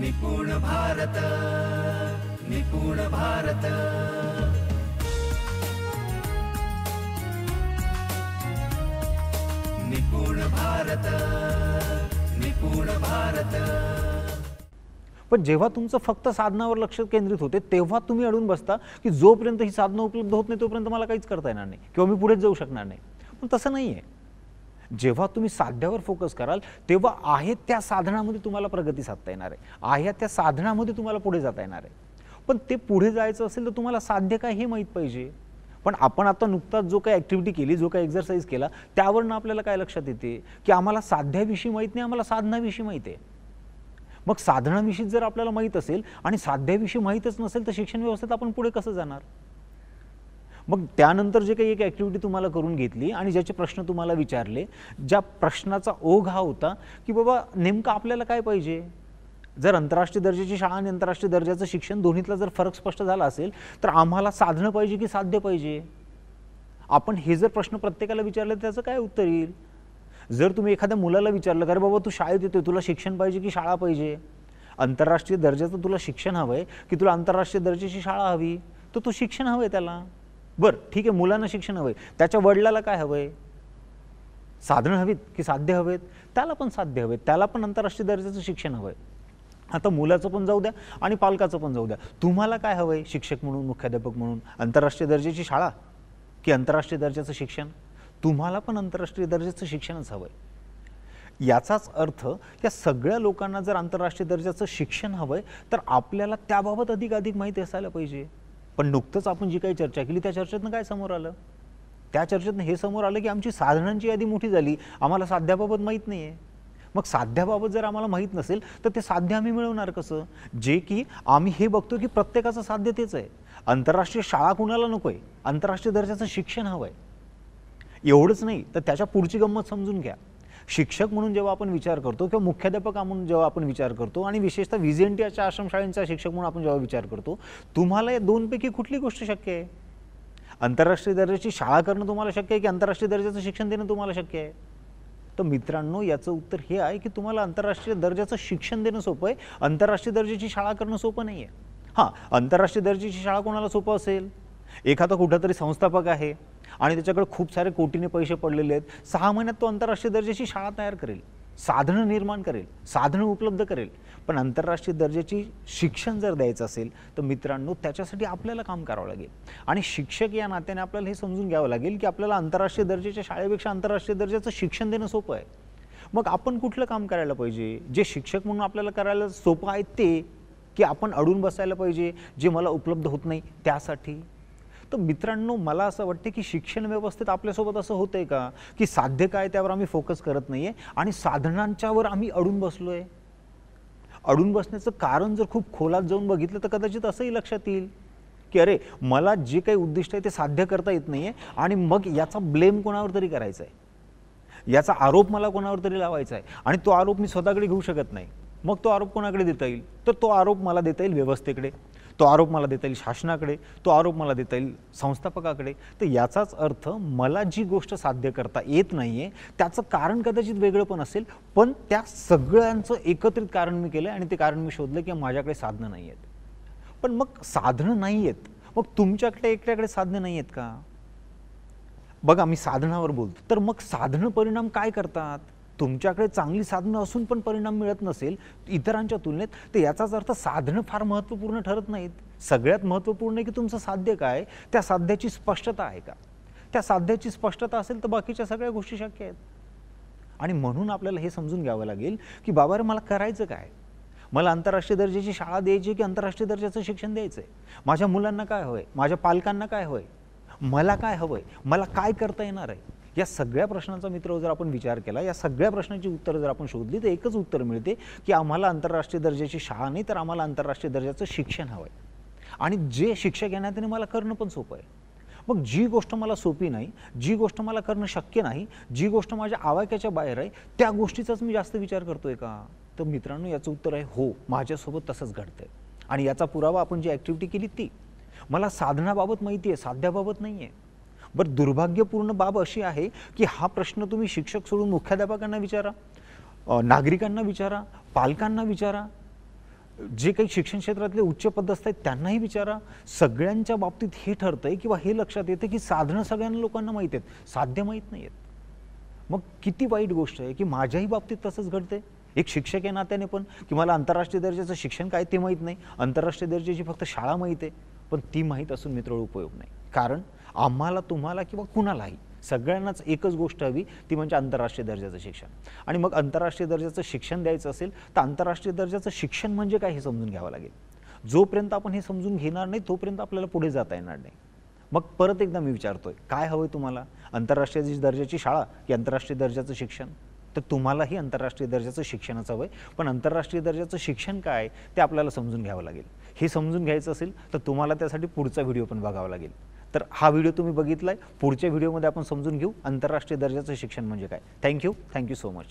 निपुण भारत, निपुण भारत, निपुण भारत, निपुण भारत। पण जेव्हा तुमचं फक्त साधनावर लक्ष केंद्रित होते तेव्हा तुम्ही अडून बसता की जोपर्यंत ही साधनं उपलब्ध होत नाही तोपर्यंत मला काहीच करता येणार नाही किंवा मी पुढेच जाऊ शकणार नाही। पण तसं नाहीये। जेव्हा तुम्ही साध्यावर फोकस कराल तेव्हा आहे त्या साधनामध्ये तुम्हाला प्रगती साधता येणार आहे त्या साधनामध्ये तुम्हाला पुढे जाता येणार आहे। पण ते पुढे जायचं असेल तर तुम्हाला साध्य काय हे माहित पाहिजे। पण आपण आता नुकताच जो काही ऍक्टिव्हिटी केली, जो काही एक्सरसाइज केला, त्यावरून आपल्याला काय लक्षात येते की आम्हाला साध्याविषयी माहित नाही, आम्हाला साधनाविषयी माहित आहे। मग साधनाविषयी जर आपल्याला माहित असेल आणि साध्याविषयी माहितच नसेल तर शिक्षण व्यवस्थेत आपण पुढे कसं जाणार। मग त्यानंतर जे काही एक ऍक्टिव्हिटी तुम्हाला करून घेतली आणि ज्याचे प्रश्न तुम्हाला विचारले, ज्या प्रश्नाचा ओघ हा होता की बाबा नेमकं आपल्याला काय पाहिजे। जर आंतरराष्ट्रीय दर्जाची शाळा आणि आंतरराष्ट्रीय दर्जाचं शिक्षण दोन्हीतला जर फरक स्पष्ट झाला असेल तर आम्हाला साधनं पाहिजे की साध्य पाहिजे। आपण हे जर प्रश्न प्रत्येकाला विचारले तर त्याचं काय उत्तर येईल। जर तुम्ही एखाद्या मुलाला विचारलं अरे बाबा तू शाळेत येतोय, तुला शिक्षण पाहिजे की शाळा पाहिजे, आंतरराष्ट्रीय दर्जाचं तुला शिक्षण हवंय की तुला आंतरराष्ट्रीय दर्जाची शाळा हवी, तर तो शिक्षण हवंय त्याला। बरं ठीक आहे, मुलांना शिक्षण हवंय, त्याच्या वडिलाला काय हवंय, साधनं हवीत की साध्य हवेत, त्याला पण साध्य हवेत, त्याला पण आंतरराष्ट्रीय दर्जाचं शिक्षण हवंय। आता मुलाचं पण जाऊ द्या आणि पालकाचं पण जाऊ द्या, तुम्हाला काय हवंय शिक्षक म्हणून, मुख्याध्यापक म्हणून, आंतरराष्ट्रीय दर्जाची शाळा की आंतरराष्ट्रीय दर्जाचं शिक्षण। तुम्हाला पण आंतरराष्ट्रीय दर्जाचं शिक्षणच हवंय। याचाच अर्थ या सगळ्या लोकांना जर आंतरराष्ट्रीय दर्जाचं शिक्षण हवंय तर आपल्याला त्याबाबत अधिक माहिती असायला पाहिजे। पण नुकतंच आपण जी काही चर्चा केली त्या चर्चेतनं काय समोर आलं, त्या चर्चेतनं हे समोर आलं की आमची साधनांची यादी मोठी झाली, आम्हाला साध्याबाबत माहीत नाही आहे। मग साध्याबाबत जर आम्हाला माहीत नसेल तर ते साध्य आम्ही मिळवणार कसं, जे की आम्ही हे बघतो की प्रत्येकाचं साध्य तेच आहे। आंतरराष्ट्रीय शाळा कुणाला नकोय, आंतरराष्ट्रीय दर्जाचं शिक्षण हवंय। एवढंच नाही तर त्याच्या पुढची गंमत समजून घ्या। शिक्षक म्हणून जेव्हा आपण विचार करतो किंवा मुख्याध्यापक म्हणून जेव्हा आपण विचार करतो आणि विशेषतः व्हीजेएनटीच्या आश्रमशाळेंचा शिक्षक म्हणून आपण जेव्हा विचार करतो, तुम्हाला या दोनपैकी कुठली गोष्ट शक्य आहे। आंतरराष्ट्रीय दर्जाची शाळा करणं तुम्हाला शक्य आहे की आंतरराष्ट्रीय दर्जाचं शिक्षण देणं तुम्हाला शक्य आहे। तर मित्रांनो याचं उत्तर हे आहे की तुम्हाला आंतरराष्ट्रीय दर्जाचं शिक्षण देणं सोपं आहे, आंतरराष्ट्रीय दर्जाची शाळा करणं सोपं नाही आहे। हां, आंतरराष्ट्रीय दर्जाची शाळा कोणाला सोपं असेल, एखादा कुठेतरी संस्थापक आहे आणि त्याच्याकडे खूप सारे कोटीने पैसे पडलेले आहेत, 6 महिन्यात तो आंतरराष्ट्रीय दर्जाची शाळा तयार करेल, साधनं निर्माण करेल, साधनं उपलब्ध करेल। पण आंतरराष्ट्रीय दर्जाची शिक्षण जर द्यायचं असेल तर मित्रांनो त्याच्यासाठी आपल्याला काम करावं लागेल। आणि शिक्षक या नात्याने आपल्याला हे समजून घ्यावं लागेल की आपल्याला आंतरराष्ट्रीय दर्जाच्या शाळेपेक्षा आंतरराष्ट्रीय दर्जाचं शिक्षण देणं सोपं आहे। मग आपण कुठलं काम करायला पाहिजे, जे शिक्षक म्हणून आपल्याला करायला सोपं आहे ते, की आपण अडून बसायला पाहिजे जे मला उपलब्ध होत नाही त्यासाठी। तर मित्रांनो मला असं वाटतं की शिक्षण व्यवस्थेत आपल्यासोबत असं होतंय का की साध्य काय त्यावर आम्ही फोकस करत नाहीये आणि साधनांच्यावर आम्ही अडून बसलोय। अडून बसण्याचं कारण जर खूप खोलात जाऊन बघितलं तर कदाचित असंही लक्षात येईल की अरे मला जे काही उद्दिष्ट आहे ते साध्य करता येत नाहीये आणि मग याचा ब्लेम कोणावर तरी करायचा आहे, याचा आरोप मला कोणावर तरी लावायचा आहे आणि तो आरोप मी स्वतःकडे घेऊ शकत नाही। मग तो आरोप कोणाकडे देता येईल, तर तो आरोप मला देता येईल व्यवस्थेकडे, तो आरोप मला देता येईल शासनाकडे, तो आरोप मला देता येईल संस्थापकाकडे। तर याचाच अर्थ मला जी गोष्ट साध्य करता येत नाहीये त्याचं कारण कदाचित वेगळं पण असेल, पण त्या सगळ्यांचं एकत्रित कारण मी केलं आणि ते कारण मी शोधलं की माझ्याकडे साधनं नाही आहेत। पण मग साधनं नाही आहेत, मग तुमच्याकडे एकट्याकडे साधनं नाही आहेत का। बघा मी साधनावर बोलतो, तर मग साधनं परिणाम काय करतात। तुमच्याकडे चांगली साधनं असून पण परिणाम मिळत नसेल इतरांच्या तुलनेत तर याचाच अर्थ साधनं फार महत्त्वपूर्ण ठरत नाहीत। सगळ्यात महत्त्वपूर्ण आहे की तुमचं साध्य काय, त्या साध्याची स्पष्टता आहे का। त्या साध्याची स्पष्टता असेल तर बाकीच्या सगळ्या गोष्टी शक्य आहेत। आणि म्हणून आपल्याला हे समजून घ्यावं लागेल की बाबा रे मला करायचं काय, मला आंतरराष्ट्रीय दर्जाची शाळा द्यायची की आंतरराष्ट्रीय दर्जाचं शिक्षण द्यायचंय, माझ्या मुलांना काय हवंय, माझ्या पालकांना काय हवंय, मला काय हवंय, मला काय करता येणार आहे। या सगळ्या प्रश्नांचा मित्र जर आपण विचार केला, या सगळ्या प्रश्नांची उत्तरं जर आपण शोधली तर एकच उत्तर मिळते की आम्हाला आंतरराष्ट्रीय दर्जाची शाळा नाही तर आम्हाला आंतरराष्ट्रीय दर्जाचं शिक्षण हवंय आणि जे शिक्षक येणार त्याने मला करणं पण सोपं आहे। मग जी गोष्ट मला सोपी नाही, जी गोष्ट मला करणं शक्य नाही, जी गोष्ट माझ्या आवाक्याच्या बाहेर आहे त्या गोष्टीचाच मी जास्त विचार करतोय का। तर मित्रांनो याचं उत्तर आहे हो, माझ्यासोबत तसंच घडतंय। आणि याचा पुरावा आपण जी ॲक्टिव्हिटी केली ती, मला साधनाबाबत माहिती आहे, साध्याबाबत नाही आहे। बरं दुर्भाग्यपूर्ण बाब अशी आहे की हा प्रश्न तुम्ही शिक्षक सोडून मुख्याध्यापकांना विचारा, नागरिकांना विचारा, पालकांना विचारा, जे काही शिक्षण क्षेत्रातले उच्च पदस्थ आहेत त्यांनाही विचारा. सगळ्यांच्या बाबतीत हे ठरतंय किंवा हे लक्षात येतं की साधनं सगळ्यांना लोकांना माहीत आहेत, साध्य माहीत नाही आहेत. मग किती वाईट गोष्ट आहे की माझ्याही बाबतीत तसंच घडतंय. एक शिक्षक या नात्याने पण की मला आंतरराष्ट्रीय दर्जाचं शिक्षण काय ते माहीत नाही, आंतरराष्ट्रीय दर्जाची फक्त शाळा माहीत आहे, पण ती माहीत असून मित्र उपयोग नाही. कारण आम्हाला, तुम्हाला किंवा कुणालाही सगळ्यांनाच एकच गोष्ट हवी, ती म्हणजे आंतरराष्ट्रीय दर्जाचं शिक्षण. आणि मग आंतरराष्ट्रीय दर्जाचं शिक्षण द्यायचं असेल तर आंतरराष्ट्रीय दर्जाचं शिक्षण म्हणजे काय हे समजून घ्यावं लागेल. जोपर्यंत आपण हे समजून घेणार नाही तोपर्यंत आपल्याला पुढे जाता येणार नाही. मग परत एकदा मी विचारतोय, काय हवंय तुम्हाला? आंतरराष्ट्रीय दर्जाची शाळा की आंतरराष्ट्रीय दर्जाचं शिक्षण? तर तुम्हालाही आंतरराष्ट्रीय दर्जाचं शिक्षणच हवंय, पण आंतरराष्ट्रीय दर्जाचं शिक्षण काय ते आपल्याला समजून घ्यावं लागेल. हे समजून घ्यायचं असेल तर तुम्हाला त्यासाठी पुढचा व्हिडिओ पण बघावा लागेल. तर हा व्हिडिओ तुम्ही बघितलाय, पुढच्या व्हिडिओमध्ये आपण समजून घेऊ आंतरराष्ट्रीय दर्जाचं शिक्षण म्हणजे काय. Thank you so much.